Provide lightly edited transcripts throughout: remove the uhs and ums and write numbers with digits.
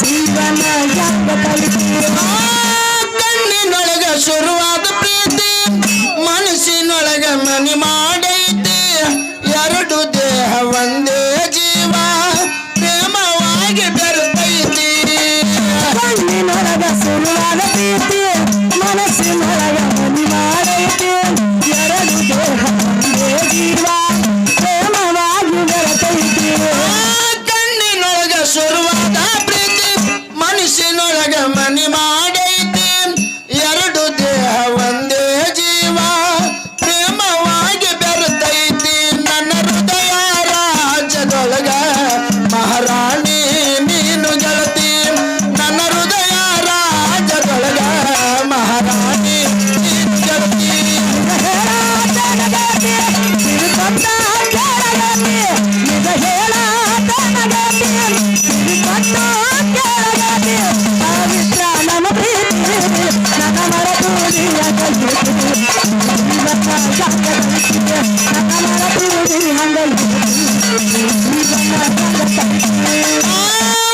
ಜೀವನ ಯಾಕ ಕಲಿತೀರ ಕಣ್ಣಿನೊಳಗ ಶುರುವಾದ ಪ್ರೀತಿ ಮನಸ್ಸಿನೊಳಗ ಮನಿ ಮಾಡೈತಿ ಎರಡು ದೇಹ ಒಂದೇ ಜೀವ ಪ್ರೇಮವಾಗಿ ಬೆರೆತೈತಿ ಕಣ್ಣಿನೊಳಗ ಶುರುವಾದ ಪ್ರೀತಿ ಮನಸ್ಸಿನೊಳಗ ಮನಿ ಮಾಡೈತಿ ಎರಡು ದೇಹ ಒಂದೇ ಜೀವ ಪ್ರೇಮವಾಗಿ ಬೆರೆತೈತಿ ಕಣ್ಣಿನೊಳಗ ಶುರುವಾದ ಪ್ರೀತಿ ಮನಸ್ಸಿನೊಳಗ ಮನಿ ಮಾಡೈತಿ ಎರಡು ದೇಹ ಒಂದೇ ಜೀವ ಪ್ರೇಮವಾಗಿ ಬೆರೆತೈತಿ ನನ್ನ ಹೃದಯ ರಾಜ್ಯದೊಳಗ ಮಹಾರಾಣಿ ನೀನು ಗೆಳತಿ ನನ್ನ ಹೃದಯ ರಾಜ್ಯದೊಳಗ ಮಹಾರಾಣಿ ನೀನು ಗೆಳತಿ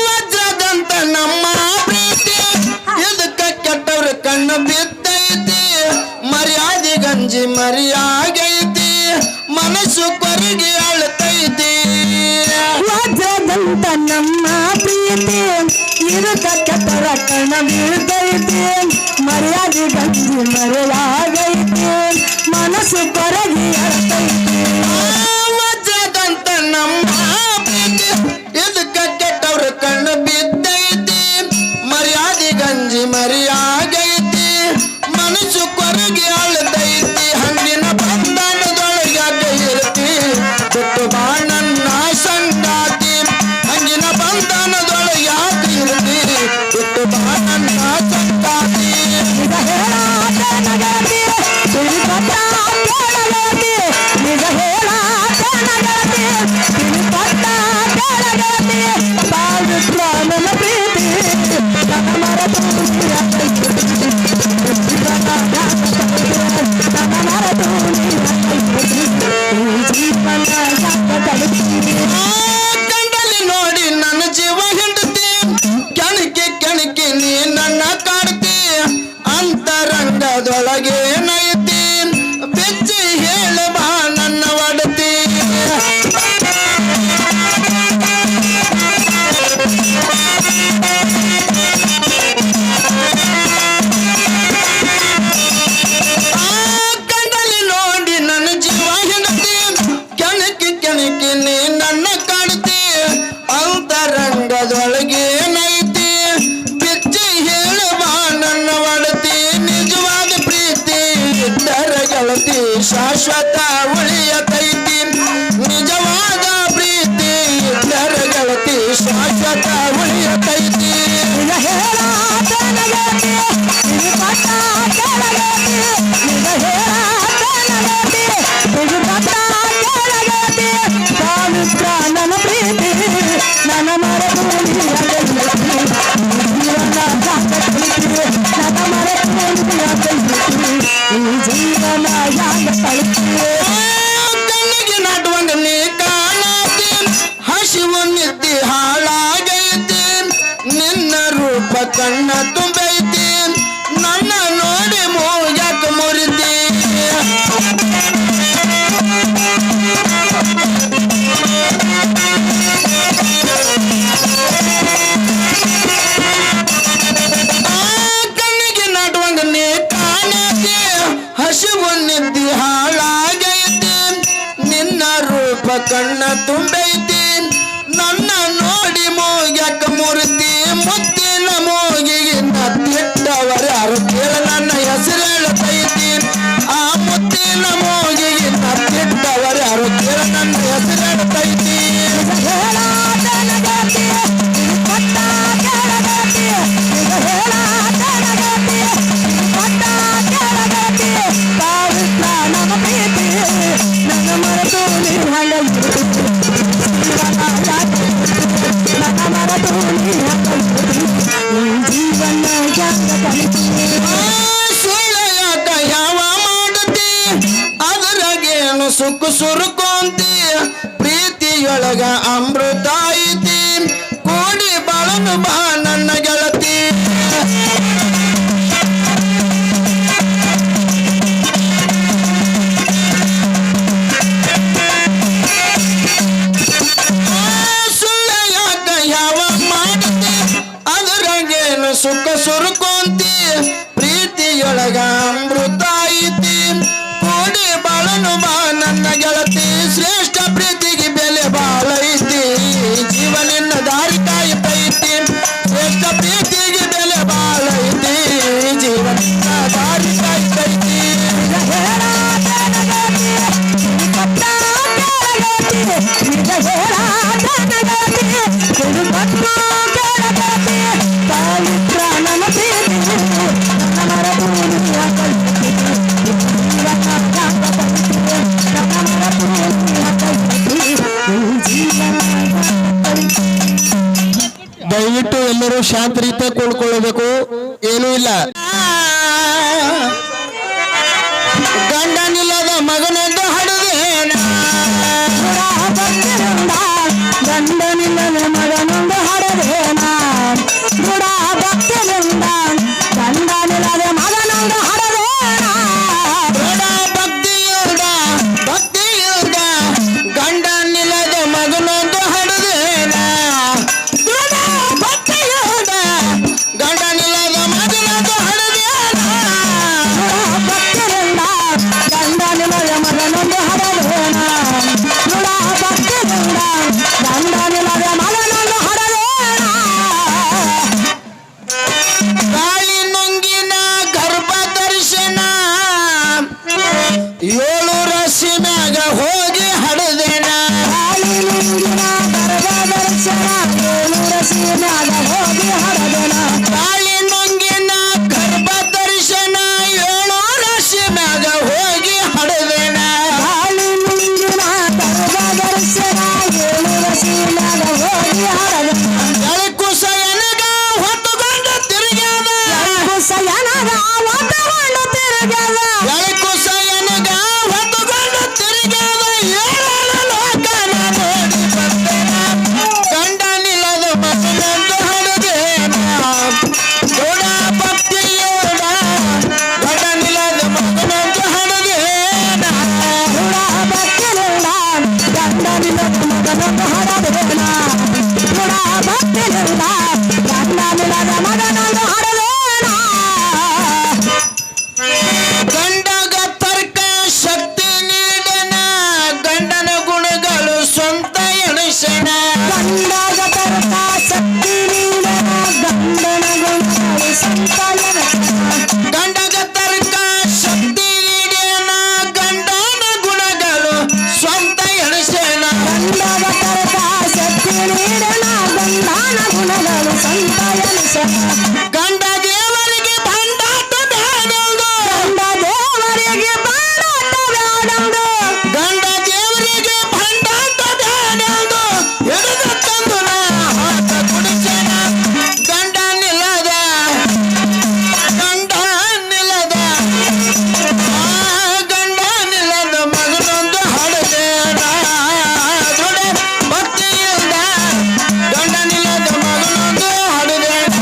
ವಜ್ರದಂತ ನಮ್ಮ ಪ್ರೀತಿ ಇದಕ್ಕ ಕೆಟ್ಟವ್ರ ಕಣ್ಣು ಬಿದ್ದೈತಿ ಮರ್ಯಾದೆ ಗಂಜಿ ಮರಿಯಾಗೈತಿ ಮನಸ್ಸು ಕೊರಗಿ ಅಳ್ತೈತಿ ವಜ್ರದಂತ ನಮ್ಮ ಪ್ರೀತಿ ಇದಕ್ಕ ಕೆಟ್ಟರ ಕಣ ಬೀಳ್ತೈತಿ ಮರ್ಯಾದೆ ಗಂಜಿ ಮರೆಯಾಗೈತಿ ಮನಸ್ಸು ಕೊರಗಿ ಅಳ್ತೈತಿ ವಜ್ರದಂತ ನಮ್ಮ ಪ್ರೀತಿ ಇದಕ್ಕ ಕೆಟ್ಟವ್ರ ಕಣ್ಣು ಬಿದ್ದೈತಿ ಮರ್ಯಾದೆ ಗಂಜಿ ಮರಿಯಾಗೈತಿ ಮನಸ್ಸು ಕೊರಗಿ ಅಳ್ತೈತಿ ಹಂಗಿನ ಬಂಧನದೊಳಗ ಇರ್ತಿ ಬಿಟ್ಟು ಬಾ ನನ್ನ ಸಂಗಾತಿ ಹಂಗಿನ ಬಂಧನದೊಳಗ ಇರ್ತಿ ಬಿಟ್ಟು ಬಾ ನನ್ನ ಸಂಗಾತಿ ನಿಜ ಹೇಳಾತ ನಗತಿ ತಿರುಪತ ಕೆಳಗತಿ ನಿಜ ಹೇಳಾತ ನಗತಿ ತಿರುಪತ ಕೆಳಗತಿ ಬಾಳುತ್ತ ನನ್ನ ಪ್ರೀತಿ ನನ್ನ ಮರೆತು ನನ್ನ ಮರೆತು ಜೀವನ ಯಾಕ ಕಲಿತೀರಿ ಕಂಡಲ್ಲಿ ನೋಡಿ ನನ್ನ ಜೀವ ಹಿಂಡತಿ ಕೆಣಕಿ ಕೆಣಕಿ ನೀ ನನ್ನ ಕಾಡ್ತಿ ಅಂತರಂಗದೊಳಗೆ ನೈತಿ ಬೆಚ್ಚಿ ಹೇಳ ಬಾ ನನ್ನ ಒಡತಿ ಕಂಡಲ್ಲಿ ನೋಡಿ ನನ್ನ ಜೀವ ಹಿಂಡತಿ ಕೆಣಕಿ ಕೆಣಕಿ ನೀ ನನ್ನ ಕಾಡ್ತಿ ಅಂತರಂಗದೊಳಗೆ ನೈತಿ ಬಿಚ್ಚಿ ಹೇಳುವ ನನ್ನ ಒಡತಿ ನಿಜವಾದ ಪ್ರೀತಿ ಇದ್ದರ ಗೆಳತಿ ಶಾಶ್ವತ ಉಳಿಯತೈತಿ ನಿಜವಾದ ಪ್ರೀತಿ ಇದ್ದರ ಗೆಳತಿ ಶಾಶ್ವತ ಉಳಿಯತೈತಿ ನಿಜ ಹೇಳಾತ ನಗತಿ ತಿರುಪತ ಕೆಳಗತಿ ನಿಜ ಹೇಳಾತ ನಗತಿ ತಿರುಪತ ಕೆಳಗತಿ ಬಾಳುತ್ತ ನನ್ನ ಪ್ರೀತಿ ನನ್ನ ಮರೆತು ಜೀವನ ಯಾಕ ಕಲಿತೀರಿ ನನ್ನ ಮರೆತು ಜೀವನ ಯಾಕ ಕಲಿತೀರಿ ಕಣ್ಣಿಗೆ ನಾಟುವಂಗ ನೀ ಕಾಣತಿ ಹಸಿವು ನಿದ್ದಿ ಹಾಳಾಗೈತಿ ನಿನ್ನ ರೂಪ ಕಣ್ಣ ತುಂಬೈತಿ ನನ್ನ ನೋಡಿ ಮೋಗ್ಯಾಕ ಮುರಿತಿ ಕಣ್ಣಿಗೆ ನಾಟುವಂಗ ನೀ ಕಾಣತಿ ಹಸಿವು ನಿದ್ದಿ ಹಾಳಾಗೈತಿ ನಿನ್ನ ರೂಪ ಕಣ್ಣ ತುಂಬೈತಿ ನನ್ನ ನೋಡಿ ಮೋಗ್ಯಾಕ ಮುರಿತಿ ಮುತ್ತಿನ ಮೋಗಿಗೆ ನತ್ತಿಟ್ಟವರ ಯಾರು ಕೇಳ ನನ್ನ ಹೆಸರು ಹೇಳ್ತೈತಿ ಆ ಮುತ್ತಿನ ಮೋಗಿಗೆ ನತ್ತಿಟ್ಟವರ ಯಾರು ಕೇಳ ನನ್ನ ಹೆಸರು ಹೇಳ್ತೈತಿ ಹೇಳಾತ ನಗತಿ ತಿರುಪತ ಕೆಳಗತಿ ನಿಜ ಹೇಳಾತ ನಗತಿ ತಿರುಪತ ಕೆಳಗತಿ ಬಾಳುತ್ತ ನಮ್ಮ ಪ್ರೀತಿ ನನ್ನ ಮರೆತು ನೀ ಜೀವನ ಯಾಕ ನನ್ನ ಮರೆತು ನೀ ಜೀವನ ಯಾಕ ಕಲಿತೀರಿ ಸುಳ್ಳು ಯಾಕ ಯಾವ ಮಾಡುತ್ತಿ ಅದರಾಗೇನು ಸುಕ್ಕು ಸುರುಕೊಂತಿ ಪ್ರೀತಿಯೊಳಗ ಅಮೃತ ಐತಿ ಕೂಡ ಸುಖ ಸುರುಕೊಂತಿ ಪ್ರೀತಿಯೊಳಗ ಅಮೃತ ಐತಿ ಕೂಡಿ ಬಾಳನು ಬಾ ನನ್ನ ಗೆಳತಿ ಶ್ರೇಷ್ಠ ಪ್ರೀತಿಗೆ ಬೆಲೆ ಬಾಳ ಐತಿ ಜೀವನಿನ್ನ ದಾರಿ ಕಾಯ್ತೈತಿ ಶ್ರೇಷ್ಠ ಪ್ರೀತಿಗೆ ಬೆಲೆ ಬಾಳ ಐತಿ ಜೀವನಿನ್ನ ದಾರಿ ಕಾಯ್ತೈತಿ ದಯವಿಟ್ಟು ಎಲ್ಲರೂ ಶಾಂತ ರೀತಿಯ ಕೊಂಡ್ಕೊಳ್ಳಬೇಕು ಏನೂ ಇಲ್ಲ ಗಂಡನಿಲ್ಲದ ಮಗನದ್ದು ಹಡದೇನ ಗಂಡನಿಲ್ಲದ ಮಗನೊಂದು ಹಡದೇನ ಗುಡ ಭಕ್ತಿಯಿಂದ ಗಂಡನಿಲ್ಲದ ಮಗನೊಂದು ಹಡದೇನ ದೃಢ ಭಕ್ತಿಯುಳ್ಳ ಗಂಡನಿಲ್ಲದ ಮಗನೊಂದು ಹಡದೇನ ದೃಢ ಭಕ್ತಿಯುಳ್ಳ ಗಂಡನಿಲ್ಲದ ಮಗನೊಂದು ಹಡದೇನ ಭಕ್ತಿಯಿಂದ ಗಂಡನಿಲ್ಲದ ಮಗನೊಂದು ಹಡದೇನ ಗುಡ ಭಕ್ತಿಯಿಂದ ಗಂಡನಿಲ್ಲದ ಮಗನೊಂದು ಹಡದೇನ ಗಾಳಿ ನುಂಗಿನ ಗರ್ಭ ದರ್ಶನ ಏಳು ರಾಶಿ ಮ್ಯಾಗ ಹೋಗಿ ಹಡದೇನ ಗಾಳಿ ನುಂಗಿನ ಗರ್ಭದರ್ಶನ ಏಳು ರಸಿ ಮ್ಯಾಗ ಹೋಗಿ ಹಡದನ ಗಾಳಿ ನುಂಗಿನ ಗರ್ಭ ದರ್ಶನ ಏಳು ರಾಶಿ ಮ್ಯಾಗ ಹೋಗಿ ಹಡದೇನ ಗಾಳಿ ನುಂಗಿನ ಗರ್ಭದರ್ಶನ ಏಳು ರಸಿ ಮ್ಯಾಗ ಹೋಗಿ ಹಡದನ ಎಳಕುಸ ಎನಗ ಹೊತ್ತುಕೊಂಡು ತಿರುಗ್ಯಾದ ಕುಸಯನಗ ಒತ್ತಕೊಂಡು ತಿರುಗದ ಎಳಕುಸ ಎನಗ ಹೊತ್ತುಕೊಂಡು ತಿರುಗ್ಯಾದ ಏಳೇಳು ಲೋಕನ ನೋಡಿ ಬಂದೇನ ಗಂಡನಿಲ್ಲದ ಮಗನೊಂದು ಹಡದೇನ ದೃಢ ಭಕ್ತಿಯೋಡ ಗಂಡನಿಲ್ಲದ ಮಗನೊಂದು ಹಡದೇನ ಗುಡ ಭಕ್ತಿಯಿಂದ ಗಂಡನಿಲ್ಲದ ಮಗನೊಂದು ಹಡದೇನ ಗುಡ ಭಕ್ತಿಯಿಂದ ಗಂಡನಿಲ್ಲದ ಮಗನೊಂದು ಹಡದೇನ ಗಂಡಗ ತರ್ಕ ಶಕ್ತಿ ನೀಡನ ಗಂಡನ ಗುಣಗಳು ಸ್ವಂತ ಎಣಿಸನ ಗಂಡಗ ತರ್ಕ ಶಕ್ತಿ ನೀಡನ ಗಂಡನ ಗುಣಗಳು ಸಂತಾನ ಗಂಡಗ ತರ್ಕ ಶಕ್ತಿ ನೀಡನ ಗಂಡನ ಗುಣಗಳು ಸ್ವಂತ ಎಣಿಸನ ಗಂಡಗ ತರ್ಕ ಶಕ್ತಿ ನೀಡನ ಗಂಡನ ಗುಣಗಳು ಸಂತಾನ ಗಂಡ ದೇವರಿಗೆ ಭಂಡಾಟ ಬೇಡದು ಗಂಡ ದೇವರಿಗೆ ಬಾಳಾಟ ಬೇಡಂದು ಗಂಡ ದೇವರಿಗೆ ಭಂಡಾಟ ಬೇಡದು ಹಿಡಿದು ತಂದು ನಾ ಹಾಕ ಕುಡಿಸನ ಗಂಡ ನಿಲ್ಲದ ಗಂಡ ನಿಲ್ಲದ ಮಗನೊಂದು ಹಡದೇನ ದೃಢ ಭಕ್ತಿಯಿಂದ ಗಂಡ ನಿಲ್ಲದ ಮಗನೊಂದು ಹಡದೇನ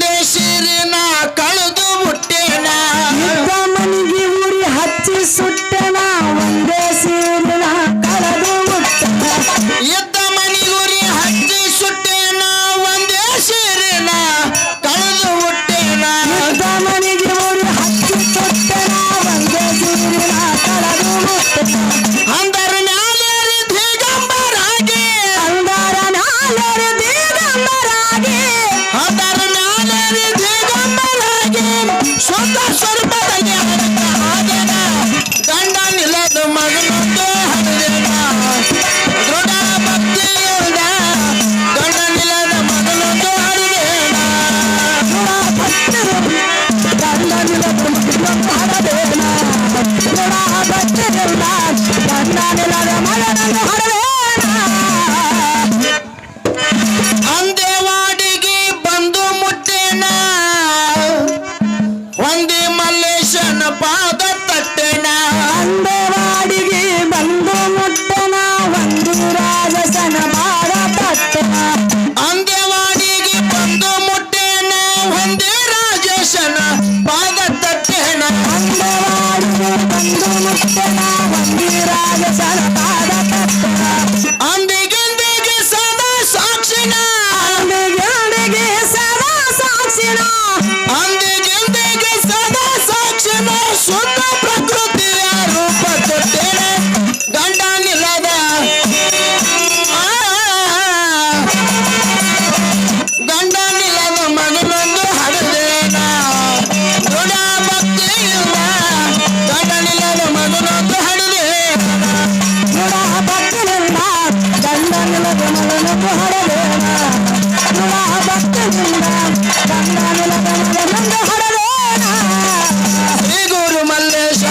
ಒಂದೇ ಸೀರಿನ ಕಳೆದು ಹುಟ್ಟೇನ ಇದ್ದ ಮನಿಗೆ ಉರಿ ಹಚ್ಚಿ ಸುಟ್ಟೆನ ಒಂದೇ ಸೀರಿನ ಕಳೆದು ಹುಟ್ಟೆನ ಇದ್ದ ಮನಿಗುರಿ ಹಚ್ಚಿ ಸುಟ್ಟೇನ ಒಂದೇ ಸೀರಿನ ಕಳೆದು ಹುಟ್ಟೇನ ಇದ್ದ ಮನಿಗೆ ಉರಿ ಹಚ್ಚಿ ಸುಟ್ಟೆನ ಒಂದೇ ಸೀರಿನ ಕಳೆದು ಹುಟ್ಟೆನ ಅಂದರ ಮ್ಯಾಲೇರಿ ದಿಗಂಬರಾಗಿ ಅಂದರ ನಾಳೆರಿ ದಿಗಂಬರಾಗಿ ಅದರ ಮ್ಯಾಲೇರಿ ದಿಗಂಬರಾಗಿ ಶುದ್ಧ ಸ್ವರೂಪದಲ್ಲಿ ಹಾಗೆನ ಗಂಡ ನಿಲ್ಲದ ಮಗನೊಂದು ಹರಿದೇನ ದೃಢ ಭಕ್ತಿಯಿಂದ ಗಂಡ ನಿಲ್ಲದ ಮಗನೊಂದು ಹರಿದೇನ ಅಂದೇವಾಡಿಗೆ ಬಂದು ಮುಟ್ಟೇನ ಹೊಂದಿ ಮಲ್ಲೇಶನ ಪಾದ ತಟ್ಟೆನ ಅಂದವಾಡಿಗೆ ಬಂದು ಮುಟ್ಟನ ಒಂದು ರಾಜಸನ ಬಾಳ ಪಟ್ಟನ ಅಂದೇವಾಡಿಗೆ ಬಂದು ಮುಟ್ಟೇನ ಹೊಂದಿ ರಾಜೇಶನ ಪಾದ ತಟ್ಟೆನ ಅಂದವಾಡಿಗೆ ಬಂದು ಮುಟ್ಟನ ಒಂದು ರಾಜಸನ ಬಾಳ ಪಟ್ಟನ ಅಂದಿಗೆಂದಿಗೆ ಸದಾ ಸಾಕ್ಷಿನ ಅಂದಿಗೆ ಸದಾ ಸಾಕ್ಷಿನ ಅಂದಿಗೆಂದಿಗೆ ಸದಾ ಸಾಕ್ಷಿನ ಶುದ್ಧ ಪ್ರಕೃತಿಯ ರೂಪ ತೊಟ್ಟೇನ ಗಂಡ ನಿಲ್ಲದ ಗಂಡ ನಿಲ್ಲದ ಮಗನೊಂದು ಹರಿದೇನ ದೃಢ ಭಕ್ತಿಯಿಂದ ಗಂಡ ನಿಲ್ಲದ ಮಗನೊಂದು ಹರಿದೇನ ನುಡ ಭಕ್ತನಿಂದ ಗಂಡನಿಲದ ಮಗನನ್ನು ಹೊಡೆದೇನ ನುಡ ಭಕ್ತನಿಂದ ಗಂಡನಿಲದ ಮಗನನ್ನು ಹೊಡೆದೇನ ಶ್ರೀ ಗುರು ಮಲ್ಲೇಶ